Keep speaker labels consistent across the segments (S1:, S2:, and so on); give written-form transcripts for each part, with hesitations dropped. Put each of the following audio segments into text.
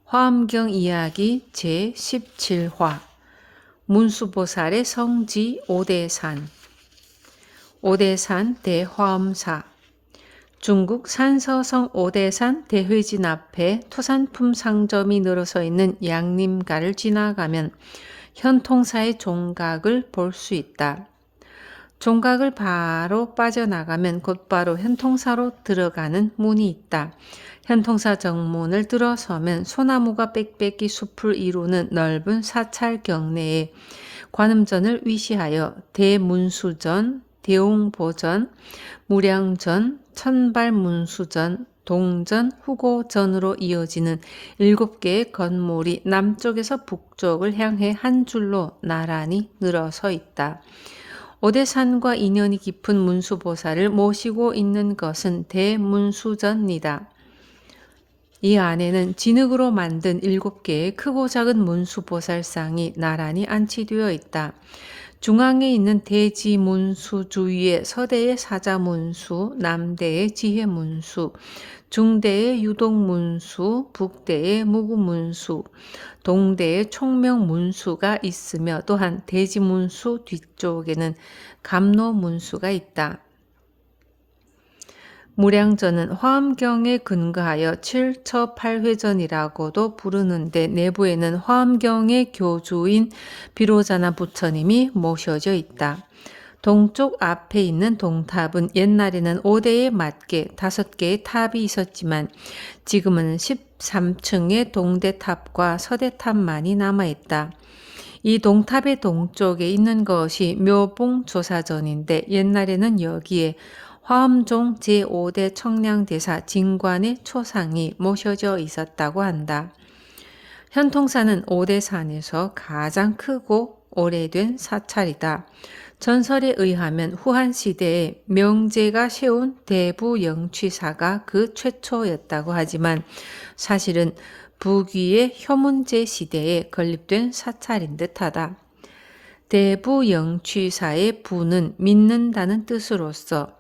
S1: 화엄경 이야기 제17화 문수보살의 성지 오대산. 오대산 대화엄사. 중국 산서성 오대산 대회진 앞에 토산품 상점이 늘어서 있는 양림가를 지나가면 현통사의 종각을 볼 수 있다. 종각을 바로 빠져나가면 곧바로 현통사로 들어가는 문이 있다. 현통사 정문을 들어서면 소나무가 빽빽이 숲을 이루는 넓은 사찰 경내에 관음전을 위시하여 대문수전, 대웅보전, 무량전, 천발문수전, 동전, 후고전으로 이어지는 7개의 건물이 남쪽에서 북쪽을 향해 한 줄로 나란히 늘어서 있다. 오대산과 인연이 깊은 문수보살을 모시고 있는 것은 대문수전이다. 이 안에는 진흙으로 만든 7개의 크고 작은 문수보살상이 나란히 안치되어 있다. 중앙에 있는 대지문수 주위에 서대의 사자문수, 남대의 지혜문수, 중대의 유독문수, 북대의 무구문수, 동대의 총명문수가 있으며 또한 대지문수 뒤쪽에는 감로문수가 있다. 무량전은 화엄경에 근거하여 7처8회전이라고도 부르는데 내부에는 화엄경의 교주인 비로자나 부처님이 모셔져 있다. 동쪽 앞에 있는 동탑은 옛날에는 5대에 맞게 5개의 탑이 있었지만 지금은 13층의 동대탑과 서대탑만이 남아있다. 이 동탑의 동쪽에 있는 것이 묘봉조사전인데 옛날에는 여기에 화엄종 제5대 청량대사 진관의 초상이 모셔져 있었다고 한다. 현통사는 오대산에서 가장 크고 오래된 사찰이다. 전설에 의하면 후한시대에 명제가 세운 대부영취사가 그 최초였다고 하지만 사실은 부귀의 효문제 시대에 건립된 사찰인 듯하다. 대부영취사의 부는 믿는다는 뜻으로서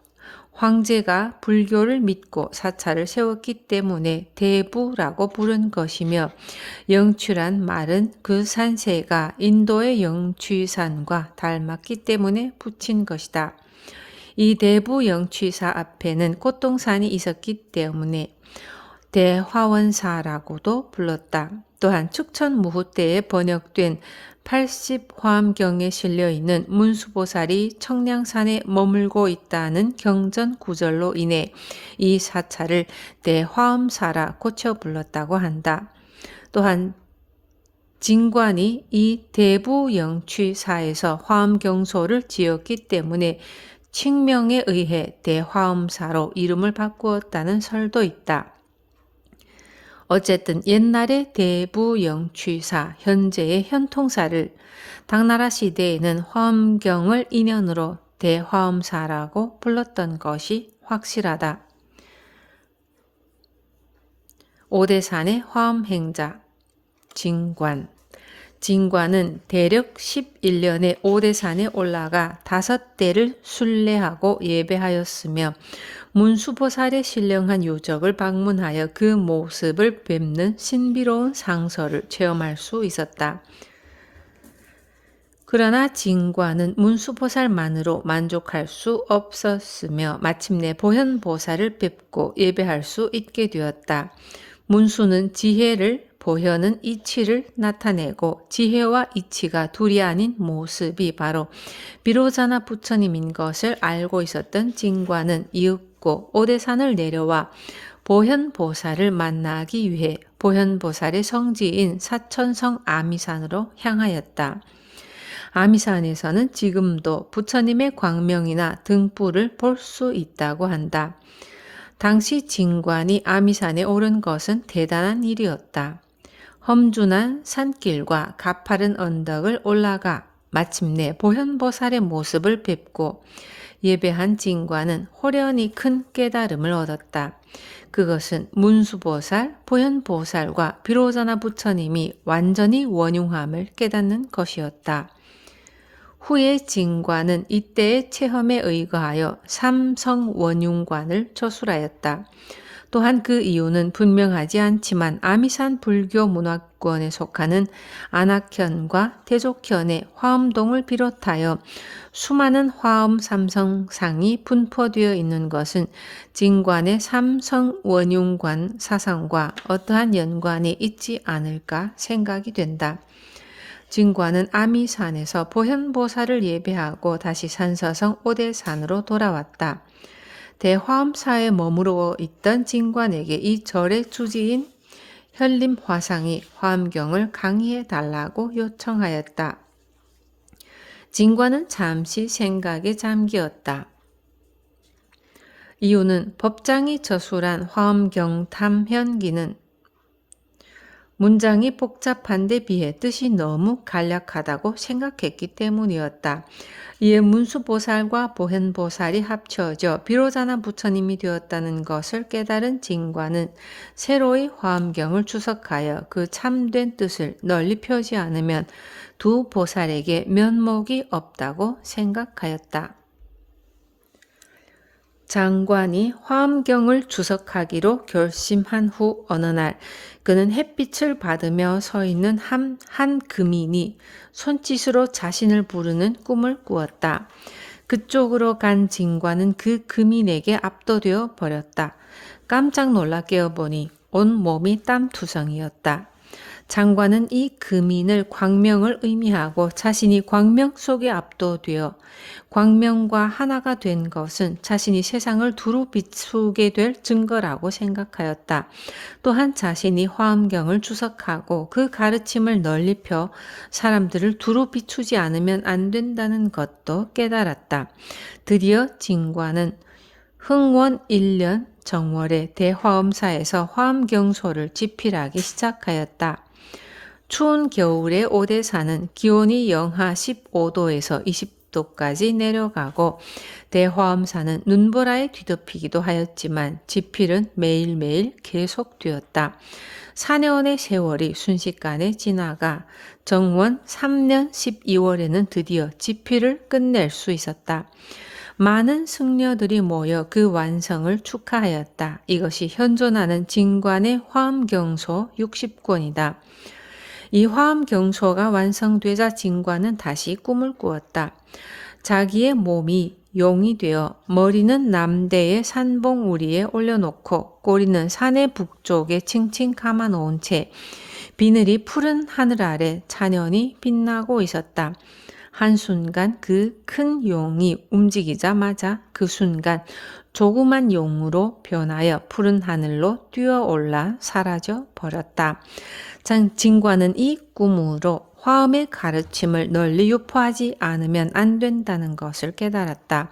S1: 황제가 불교를 믿고 사찰을 세웠기 때문에 대부라고 부른 것이며 영취란 말은 그 산세가 인도의 영취산과 닮았기 때문에 붙인 것이다. 이 대부영취사 앞에는 꽃동산이 있었기 때문에 대화원사라고도 불렀다. 또한 축천무후 때에 번역된 80화엄경에 실려있는 문수보살이 청량산에 머물고 있다는 경전 구절로 인해 이 사찰을 대화엄사라 고쳐 불렀다고 한다. 또한 진관이 이 대부영취사에서 화엄경소를 지었기 때문에 칙명에 의해 대화엄사로 이름을 바꾸었다는 설도 있다. 어쨌든 옛날의 대부영취사, 현재의 현통사를 당나라 시대에는 화엄경을 인연으로 대화엄사라고 불렀던 것이 확실하다. 오대산의 화엄행자, 진관. 진관은 대력 11년에 오대산에 올라가 5대를 순례하고 예배하였으며 문수보살의 신령한 유적을 방문하여 그 모습을 뵙는 신비로운 상서를 체험할 수 있었다. 그러나 진관은 문수보살만으로 만족할 수 없었으며 마침내 보현보살을 뵙고 예배할 수 있게 되었다. 문수는 지혜를, 보현은 이치를 나타내고 지혜와 이치가 둘이 아닌 모습이 바로 비로자나 부처님인 것을 알고 있었던 진관은 이윽고 오대산을 내려와 보현보살을 만나기 위해 보현보살의 성지인 사천성 아미산으로 향하였다. 아미산에서는 지금도 부처님의 광명이나 등불을 볼 수 있다고 한다. 당시 진관이 아미산에 오른 것은 대단한 일이었다. 험준한 산길과 가파른 언덕을 올라가 마침내 보현보살의 모습을 뵙고 예배한 진관은 호련히 큰 깨달음을 얻었다. 그것은 문수보살, 보현보살과 비로자나 부처님이 완전히 원흉함을 깨닫는 것이었다. 후에 진관은 이때의 체험에 의거하여 삼성원흉관을 처술하였다. 또한 그 이유는 분명하지 않지만 아미산 불교 문화권에 속하는 안악현과 태족현의 화엄동을 비롯하여 수많은 화엄 삼성상이 분포되어 있는 것은 진관의 삼성원융관 사상과 어떠한 연관이 있지 않을까 생각이 된다. 진관은 아미산에서 보현보살을 예배하고 다시 산서성 오대산으로 돌아왔다. 대화엄사에 머무르고 있던 진관에게 이 절의 주지인 현림화상이 화엄경을 강의해 달라고 요청하였다. 진관은 잠시 생각에 잠기었다. 이유는 법장이 저술한 화엄경 탐현기는 문장이 복잡한 데 비해 뜻이 너무 간략하다고 생각했기 때문이었다. 이에 문수보살과 보현보살이 합쳐져 비로자나 부처님이 되었다는 것을 깨달은 진관은 새로이 화엄경을 추석하여 그 참된 뜻을 널리 펴지 않으면 두 보살에게 면목이 없다고 생각하였다. 장관이 화엄경을 주석하기로 결심한 후 어느 날 그는 햇빛을 받으며 서 있는 한 금인이 손짓으로 자신을 부르는 꿈을 꾸었다. 그쪽으로 간 진관은 그 금인에게 압도되어 버렸다. 깜짝 놀라 깨어보니 온 몸이 땀투성이었다. 장관은 이 금인을 광명을 의미하고 자신이 광명 속에 압도되어 광명과 하나가 된 것은 자신이 세상을 두루 비추게 될 증거라고 생각하였다. 또한 자신이 화엄경을 주석하고 그 가르침을 널리 펴 사람들을 두루 비추지 않으면 안 된다는 것도 깨달았다. 드디어 진관은 흥원 1년 정월에 대화엄사에서 화엄경소를 집필하기 시작하였다. 추운 겨울에 오대산은 기온이 영하 15도에서 20도까지 내려가고 대화엄사는 눈보라에 뒤덮이기도 하였지만 집필은 매일매일 계속되었다. 4년의 세월이 순식간에 지나가 정원 3년 12월에는 드디어 집필을 끝낼 수 있었다. 많은 승려들이 모여 그 완성을 축하하였다. 이것이 현존하는 진관의 화엄경소 60권이다. 이 화엄경소가 완성되자 진관은 다시 꿈을 꾸었다. 자기의 몸이 용이 되어 머리는 남대의 산봉우리에 올려놓고 꼬리는 산의 북쪽에 칭칭 감아놓은 채 비늘이 푸른 하늘 아래 찬연히 빛나고 있었다. 한순간 그 큰 용이 움직이자마자 그 순간 조그만 용으로 변하여 푸른 하늘로 뛰어올라 사라져 버렸다. 진관은 이 꿈으로 화엄의 가르침을 널리 유포하지 않으면 안 된다는 것을 깨달았다.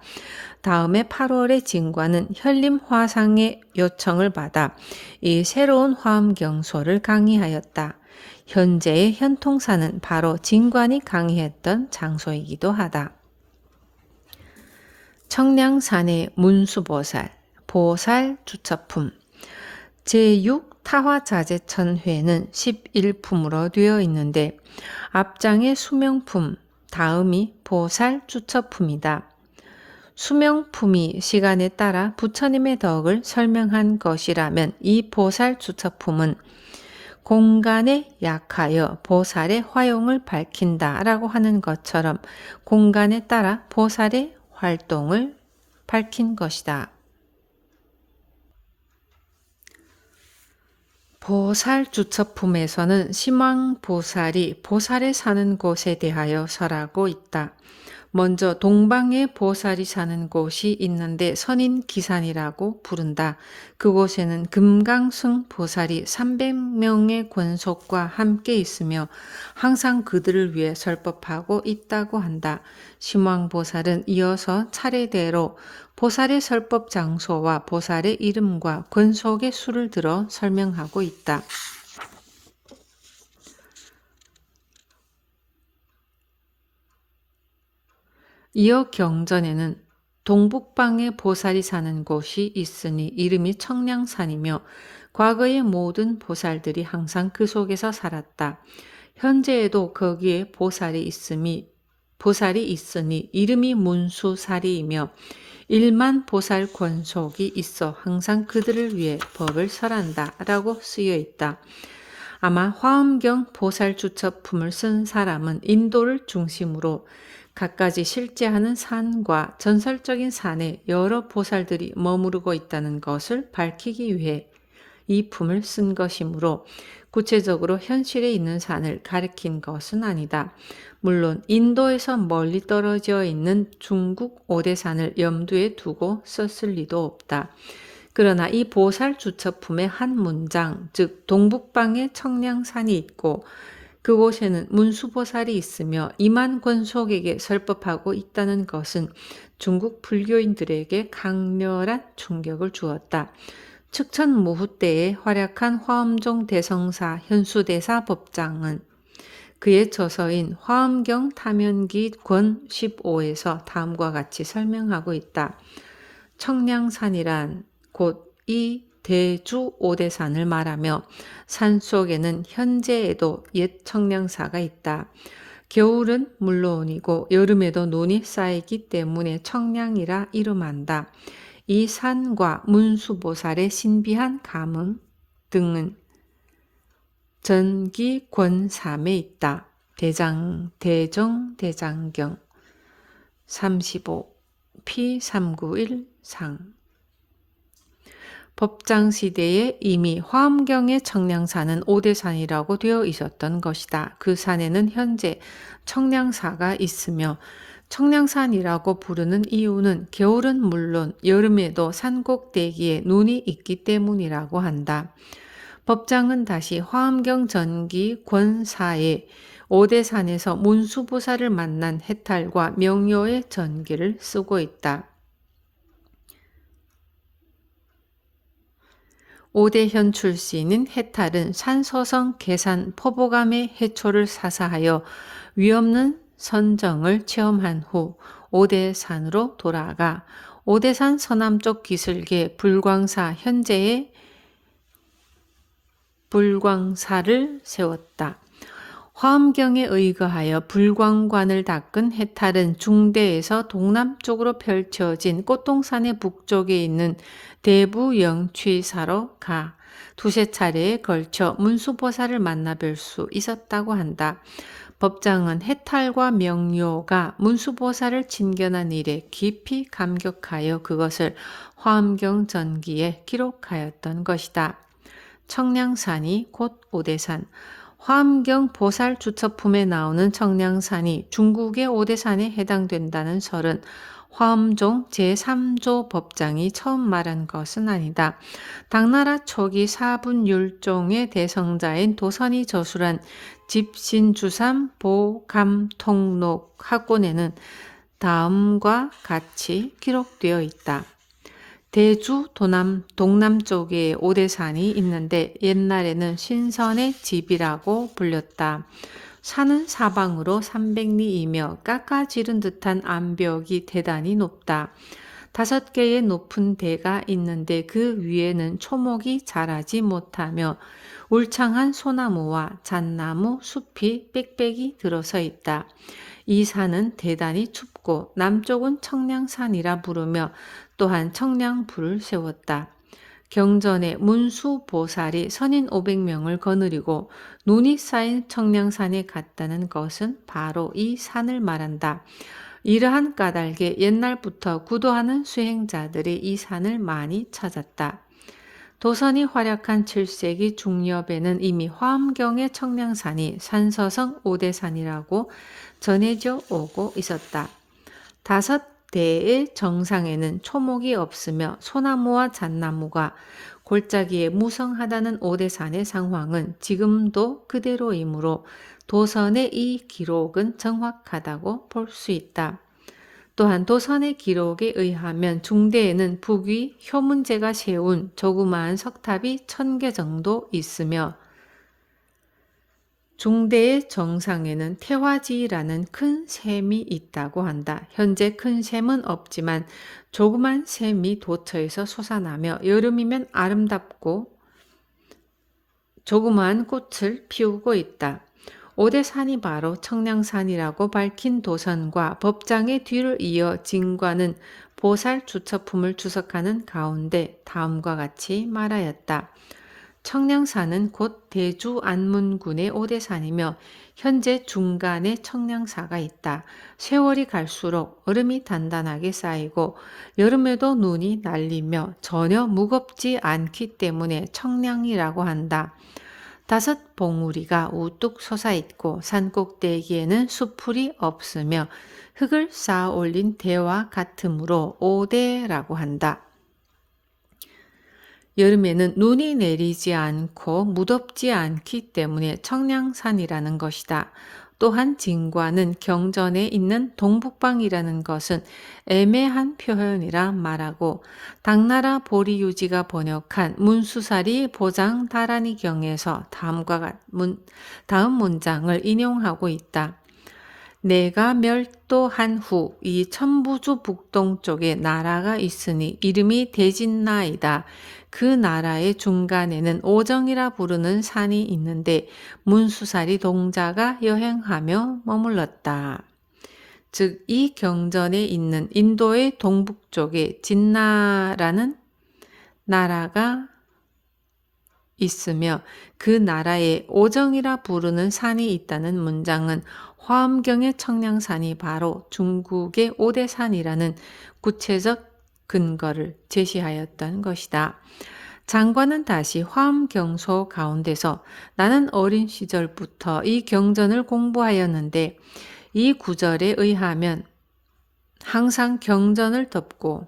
S1: 다음해 8월에 진관은 현림화상의 요청을 받아 이 새로운 화엄경소를 강의하였다. 현재의 현통사는 바로 진관이 강의했던 장소이기도 하다. 청량산의 문수보살, 보살 주처품 제6 타화자재천회는 11품으로 되어 있는데 앞장의 수명품, 다음이 보살 주처품이다. 수명품이 시간에 따라 부처님의 덕을 설명한 것이라면 이 보살 주처품은 공간에 약하여 보살의 화용을 밝힌다라고 하는 것처럼 공간에 따라 보살의 활동을 밝힌 것이다. 보살 주처품에서는 심왕보살이 보살이 사는 곳에 대하여 설하고 있다. 먼저 동방에 보살이 사는 곳이 있는데 선인기산이라고 부른다. 그곳에는 금강승 보살이 300명의 권속과 함께 있으며 항상 그들을 위해 설법하고 있다고 한다. 심왕보살은 이어서 차례대로 보살의 설법 장소와 보살의 이름과 권속의 수를 들어 설명하고 있다. 이어 경전에는 동북방에 보살이 사는 곳이 있으니 이름이 청량산이며 과거의 모든 보살들이 항상 그 속에서 살았다. 현재에도 거기에 보살이 있음이 보살이 있으니 이름이 문수사리이며 1만 보살 권속이 있어 항상 그들을 위해 법을 설한다 라고 쓰여 있다. 아마 화엄경 보살 주첩품을 쓴 사람은 인도를 중심으로 갖가지 실제하는 산과 전설적인 산에 여러 보살들이 머무르고 있다는 것을 밝히기 위해 이 품을 쓴 것이므로 구체적으로 현실에 있는 산을 가리킨 것은 아니다. 물론 인도에서 멀리 떨어져 있는 중국 오대산을 염두에 두고 썼을 리도 없다. 그러나 이 보살 주첩품의 한 문장, 즉 동북방에 청량산이 있고 그곳에는 문수보살이 있으며 이만권속에게 설법하고 있다는 것은 중국 불교인들에게 강렬한 충격을 주었다. 측천무후 때에 활약한 화엄종 대성사 현수대사 법장은 그의 저서인 화엄경 탐연기 권 15에서 다음과 같이 설명하고 있다. 청량산이란 곧 이 대주 오대산을 말하며 산 속에는 현재에도 옛 청량사가 있다. 겨울은 물론이고 여름에도 눈이 쌓이기 때문에 청량이라 이름한다. 이 산과 문수보살의 신비한 가문 등은 전기권삼에 있다. 대정대장경 35 P391 상 법장시대에 이미 화엄경의 청량산은 오대산이라고 되어 있었던 것이다. 그 산에는 현재 청량사가 있으며 청량산이라고 부르는 이유는 겨울은 물론 여름에도 산꼭대기에 눈이 있기 때문이라고 한다. 법장은 다시 화엄경 전기 권사에 오대산에서 문수보살을 만난 해탈과 명료의 전기를 쓰고 있다. 오대현 출신인 해탈은 산서성 계산 포보감의 해초를 사사하여 위없는 선정을 체험한 후 오대산으로 돌아가 오대산 서남쪽 기슭에 불광사 현재의 불광사를 세웠다. 화엄경에 의거하여 불광관을 닦은 해탈은 중대에서 동남쪽으로 펼쳐진 꽃동산의 북쪽에 있는 대부영취사로 가 두세 차례에 걸쳐 문수보살을 만나 뵐 수 있었다고 한다. 법장은 해탈과 명료가 문수보살을 친견한 일에 깊이 감격하여 그것을 화엄경 전기에 기록하였던 것이다. 청량산이 곧 오대산. 화엄경 보살 주첩품에 나오는 청량산이 중국의 오대산에 해당된다는 설은 화엄종 제3조 법장이 처음 말한 것은 아니다. 당나라 초기 사분율종의 대성자인 도선이 저술한 집신주삼 보감통록 학본에는 다음과 같이 기록되어 있다. 대주 동남쪽에 오대산이 있는데 옛날에는 신선의 집이라고 불렸다. 산은 사방으로 300리이며 깎아지른 듯한 암벽이 대단히 높다. 5개의 높은 대가 있는데 그 위에는 초목이 자라지 못하며 울창한 소나무와 잣나무 숲이 빽빽이 들어서 있다. 이 산은 대단히 춥고 남쪽은 청량산이라 부르며 또한 청량불을 세웠다. 경전에 문수보살이 선인 500명을 거느리고 눈이 쌓인 청량산에 갔다는 것은 바로 이 산을 말한다. 이러한 까닭에 옛날부터 구도하는 수행자들이 이 산을 많이 찾았다. 도선이 활약한 7세기 중엽에는 이미 화엄경의 청량산이 산서성 오대산이라고 전해져 오고 있었다. 5대의 정상에는 초목이 없으며 소나무와 잣나무가 골짜기에 무성하다는 오대산의 상황은 지금도 그대로이므로 도선의 이 기록은 정확하다고 볼 수 있다. 또한 도선의 기록에 의하면 중대에는 북위 효문제가 세운 조그마한 석탑이 1000개 정도 있으며 중대의 정상에는 태화지라는 큰 샘이 있다고 한다. 현재 큰 샘은 없지만 조그만 샘이 도처에서 솟아나며 여름이면 아름답고 조그마한 꽃을 피우고 있다. 오대산이 바로 청량산이라고 밝힌 도선과 법장의 뒤를 이어 진과는 보살 주처품을 주석하는 가운데 다음과 같이 말하였다. 청량산은 곧 대주 안문군의 오대산이며 현재 중간에 청량사가 있다. 세월이 갈수록 얼음이 단단하게 쌓이고 여름에도 눈이 날리며 전혀 무겁지 않기 때문에 청량이라고 한다. 5 봉우리가 우뚝 솟아있고 산꼭대기에는 수풀이 없으며 흙을 쌓아 올린 대와 같으므로 오대라고 한다. 여름에는 눈이 내리지 않고 무덥지 않기 때문에 청량산이라는 것이다. 또한 진과는 경전에 있는 동북방이라는 것은 애매한 표현이라 말하고 당나라 보리유지가 번역한 문수사리 보장다라니경에서 다음 문장을 인용하고 있다. 내가 멸도한 후 이 천부주 북동쪽에 나라가 있으니 이름이 대진나이다. 그 나라의 중간에는 오정이라 부르는 산이 있는데 문수사리 동자가 여행하며 머물렀다. 즉 이 경전에 있는 인도의 동북쪽에 진나라는 나라가 있으며 그 나라에 오정이라 부르는 산이 있다는 문장은 화엄경의 청량산이 바로 중국의 오대산이라는 구체적 근거를 제시하였던 것이다. 장관은 다시 화엄경소 가운데서 나는 어린 시절부터 이 경전을 공부하였는데 이 구절에 의하면 항상 경전을 덮고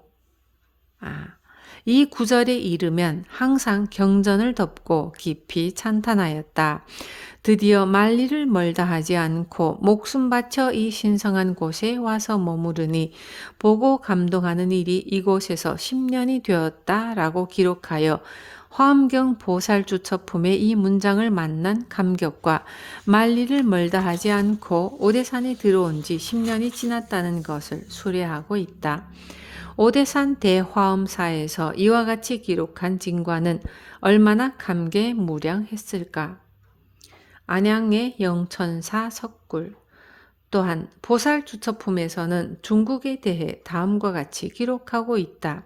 S1: 이 구절에 이르면 항상 경전을 덮고 깊이 찬탄하였다. 드디어 만리를 멀다 하지 않고 목숨 바쳐 이 신성한 곳에 와서 머무르니 보고 감동하는 일이 이곳에서 10년이 되었다라고 기록하여 화엄경 보살주처품의 이 문장을 만난 감격과 만리를 멀다 하지 않고 오대산에 들어온 지 10년이 지났다는 것을 수레하고 있다. 오대산 대화엄사에서 이와 같이 기록한 진과는 얼마나 감개무량했을까. 안양의 영천사 석굴 또한 보살주처품에서는 중국에 대해 다음과 같이 기록하고 있다.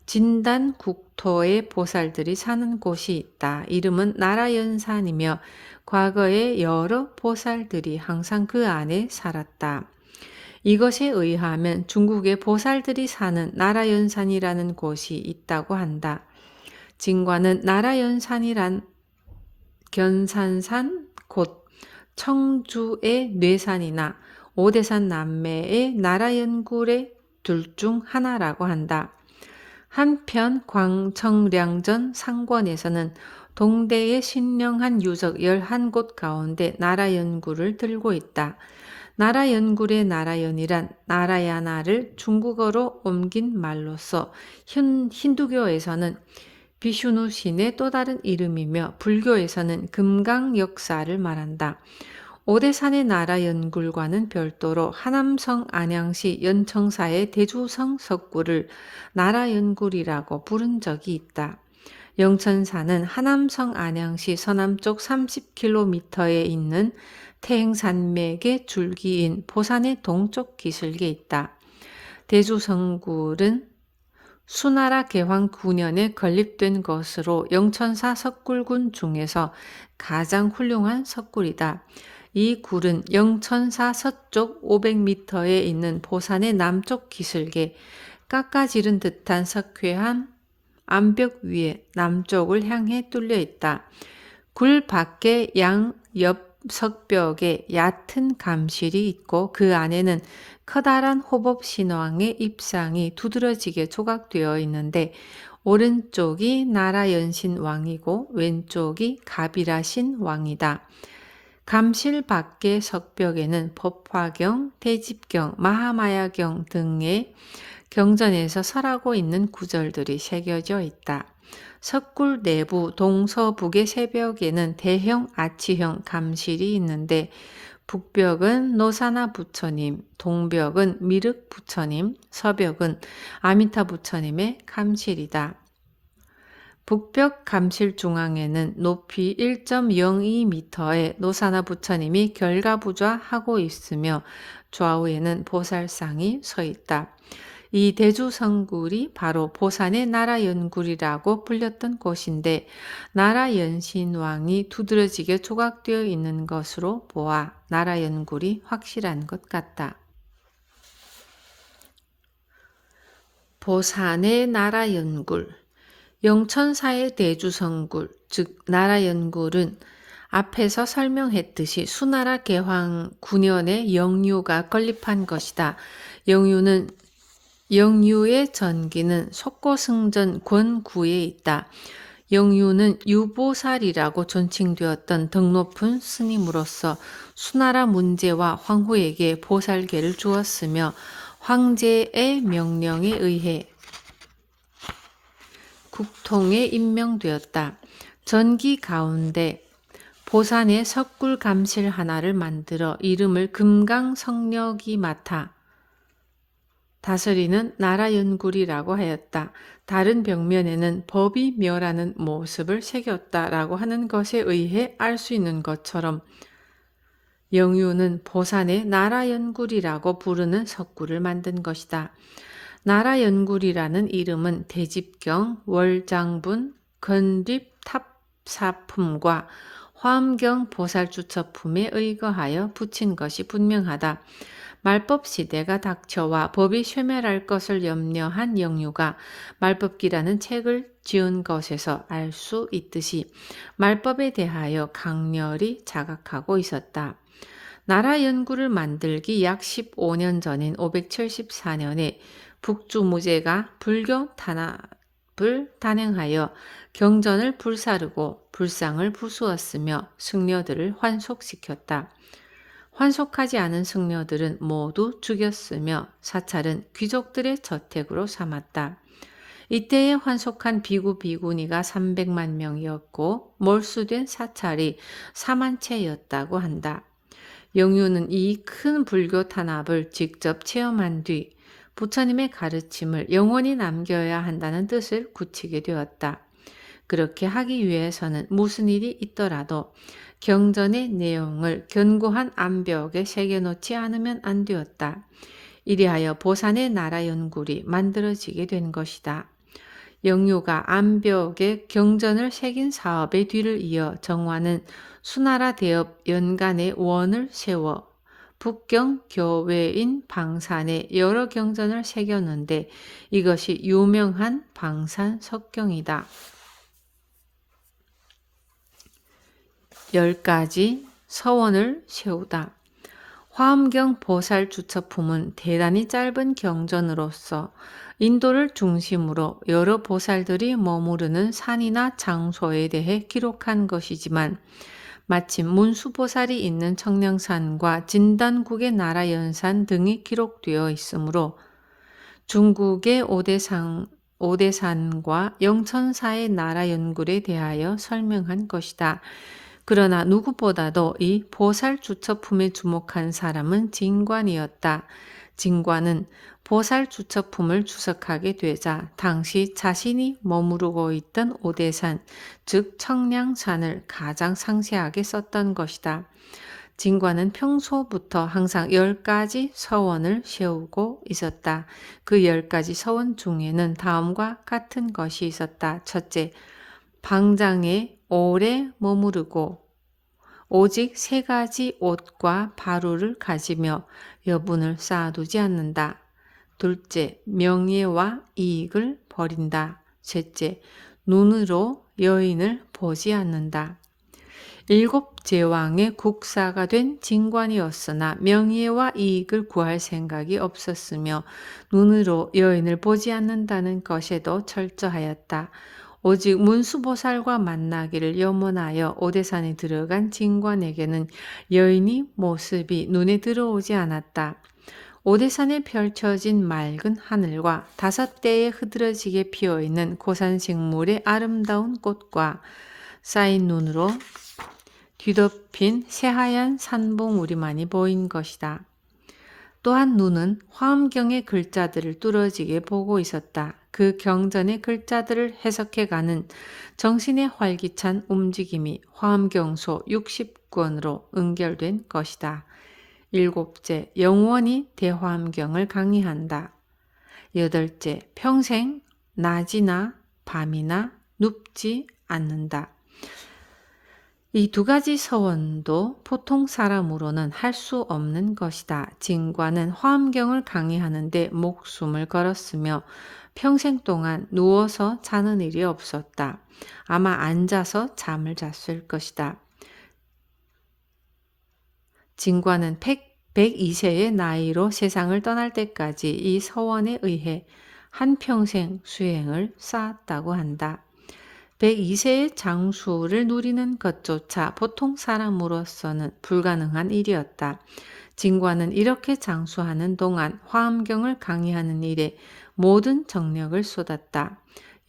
S1: 진단 국토에 보살들이 사는 곳이 있다. 이름은 나라연산이며 과거에 여러 보살들이 항상 그 안에 살았다. 이것에 의하면 중국의 보살들이 사는 나라연산이라는 곳이 있다고 한다. 진과는 나라연산이란 견산산 곧 청주의 뇌산이나 오대산 남매의 나라연굴의 둘 중 하나라고 한다. 한편 광청량전 상권에서는 동대의 신령한 유적 11곳 가운데 나라연굴을 들고 있다. 나라연굴의 나라연이란 나라야나를 중국어로 옮긴 말로서 힌두교에서는 비슈누 신의 또 다른 이름이며 불교에서는 금강 역사를 말한다. 오대산의 나라연굴과는 별도로 하남성 안양시 연청사의 대주성 석굴을 나라연굴이라고 부른 적이 있다. 영천사는 하남성 안양시 서남쪽 30km에 있는 태행산맥의 줄기인 보산의 동쪽 기슭에 있다. 대주성굴은 수나라 개황 9년에 건립된 것으로 영천사 석굴군 중에서 가장 훌륭한 석굴이다. 이 굴은 영천사 서쪽 500m에 있는 보산의 남쪽 기슭에 깎아지른 듯한 석회암 암벽 위에 남쪽을 향해 뚫려 있다. 굴 밖에 양옆 석벽에 얕은 감실이 있고 그 안에는 커다란 호법 신왕의 입상이 두드러지게 조각되어 있는데 오른쪽이 나라연신 왕이고 왼쪽이 가비라신 왕이다. 감실 밖의 석벽에는 법화경, 대집경, 마하마야경 등의 경전에서 설하고 있는 구절들이 새겨져 있다. 석굴 내부 동서북의 세벽에는 대형 아치형 감실이 있는데 북벽은 노사나 부처님, 동벽은 미륵 부처님, 서벽은 아미타 부처님의 감실이다. 북벽 감실 중앙에는 높이 1.02m의 노사나 부처님이 결가부좌하고 있으며 좌우에는 보살상이 서 있다. 이 대주성굴이 바로 보산의 나라연굴이라고 불렸던 곳인데 나라연신왕이 두드러지게 조각되어 있는 것으로 보아 나라연굴이 확실한 것 같다. 보산의 나라연굴 영천사의 대주성굴, 즉 나라연굴은 앞에서 설명했듯이 수나라 개황 9년에 영유가 건립한 것이다. 영유의 전기는 속고승전 권구에 있다. 영유는 유보살이라고 존칭되었던 덕높은 스님으로서 수나라 문제와 황후에게 보살계를 주었으며 황제의 명령에 의해 국통에 임명되었다. 전기 가운데 보산에 석굴 감실 하나를 만들어 이름을 금강성력이 맡아 다스리는 나라연굴이라고 하였다. 다른 벽면에는 법이 멸하는 모습을 새겼다라고 하는 것에 의해 알 수 있는 것처럼 영유는 보산의 나라연굴이라고 부르는 석굴을 만든 것이다. 나라연굴이라는 이름은 대집경, 월장분, 건립탑사품과 화엄경 보살주처품에 의거하여 붙인 것이 분명하다. 말법 시대가 닥쳐와 법이 쇠멸할 것을 염려한 영유가 말법기라는 책을 지은 것에서 알 수 있듯이 말법에 대하여 강렬히 자각하고 있었다. 나라연굴을 만들기 약 15년 전인 574년에 북주무제가 불교 탄압을 단행하여 경전을 불사르고 불상을 부수었으며 승려들을 환속시켰다. 환속하지 않은 승려들은 모두 죽였으며 사찰은 귀족들의 저택으로 삼았다. 이때에 환속한 비구 비구니가 300만 명이었고 몰수된 사찰이 4만 채였다고 한다. 영유는 이 큰 불교 탄압을 직접 체험한 뒤 부처님의 가르침을 영원히 남겨야 한다는 뜻을 굳히게 되었다. 그렇게 하기 위해서는 무슨 일이 있더라도 경전의 내용을 견고한 암벽에 새겨놓지 않으면 안 되었다. 이리하여 보산의 나라연굴이 만들어지게 된 것이다. 영유가 암벽에 경전을 새긴 사업의 뒤를 이어 정화는 수나라 대업 연간의 원을 세워 북경 교외인 방산에 여러 경전을 새겼는데 이것이 유명한 방산석경이다. 10가지 서원을 세우다. 화엄경 보살 주처품은 대단히 짧은 경전으로서 인도를 중심으로 여러 보살들이 머무르는 산이나 장소에 대해 기록한 것이지만 마침 문수보살이 있는 청량산과 진단국의 나라연산 등이 기록되어 있으므로 중국의 오대산과 영천사의 나라연굴에 대하여 설명한 것이다. 그러나 누구보다도 이 보살 주처품에 주목한 사람은 진관이었다. 진관은 보살 주처품을 주석하게 되자 당시 자신이 머무르고 있던 오대산, 즉 청량산을 가장 상세하게 썼던 것이다. 진관은 평소부터 항상 10가지 서원을 세우고 있었다. 그 10가지 서원 중에는 다음과 같은 것이 있었다. 첫째, 방장에 오래 머무르고 오직 3가지 옷과 바루를 가지며 여분을 쌓아두지 않는다. 둘째, 명예와 이익을 버린다. 셋째, 눈으로 여인을 보지 않는다. 7 제왕의 국사가 된 진관이었으나 명예와 이익을 구할 생각이 없었으며 눈으로 여인을 보지 않는다는 것에도 철저하였다. 오직 문수보살과 만나기를 염원하여 오대산에 들어간 진관에게는 여인의 모습이 눈에 들어오지 않았다. 오대산에 펼쳐진 맑은 하늘과 5대에 흐드러지게 피어있는 고산식물의 아름다운 꽃과 쌓인 눈으로 뒤덮인 새하얀 산봉우리만이 보인 것이다. 또한 눈은 화엄경의 글자들을 뚫어지게 보고 있었다. 그 경전의 글자들을 해석해가는 정신의 활기찬 움직임이 화엄경소 60권으로 응결된 것이다. 일곱째, 영원히 대화엄경을 강의한다. 여덟째, 평생 낮이나 밤이나 눕지 않는다. 이 두 가지 서원도 보통 사람으로는 할 수 없는 것이다. 진과는 화엄경을 강의하는데 목숨을 걸었으며 평생 동안 누워서 자는 일이 없었다. 아마 앉아서 잠을 잤을 것이다. 진과는 102세의 나이로 세상을 떠날 때까지 이 서원에 의해 한평생 수행을 쌓았다고 한다. 102세의 장수를 누리는 것조차 보통 사람으로서는 불가능한 일이었다. 진과는 이렇게 장수하는 동안 화엄경을 강의하는 일에 모든 정력을 쏟았다.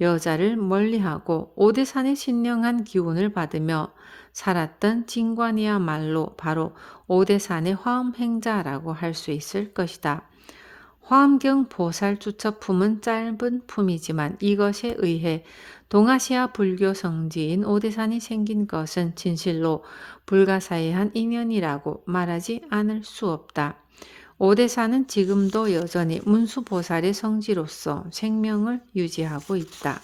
S1: 여자를 멀리하고 오대산의 신령한 기운을 받으며 살았던 진관이야말로 바로 오대산의 화엄행자라고 할 수 있을 것이다. 화엄경 보살주처품은 짧은 품이지만 이것에 의해 동아시아 불교 성지인 오대산이 생긴 것은 진실로 불가사의한 인연이라고 말하지 않을 수 없다. 오대산은 지금도 여전히 문수보살의 성지로서 생명을 유지하고 있다.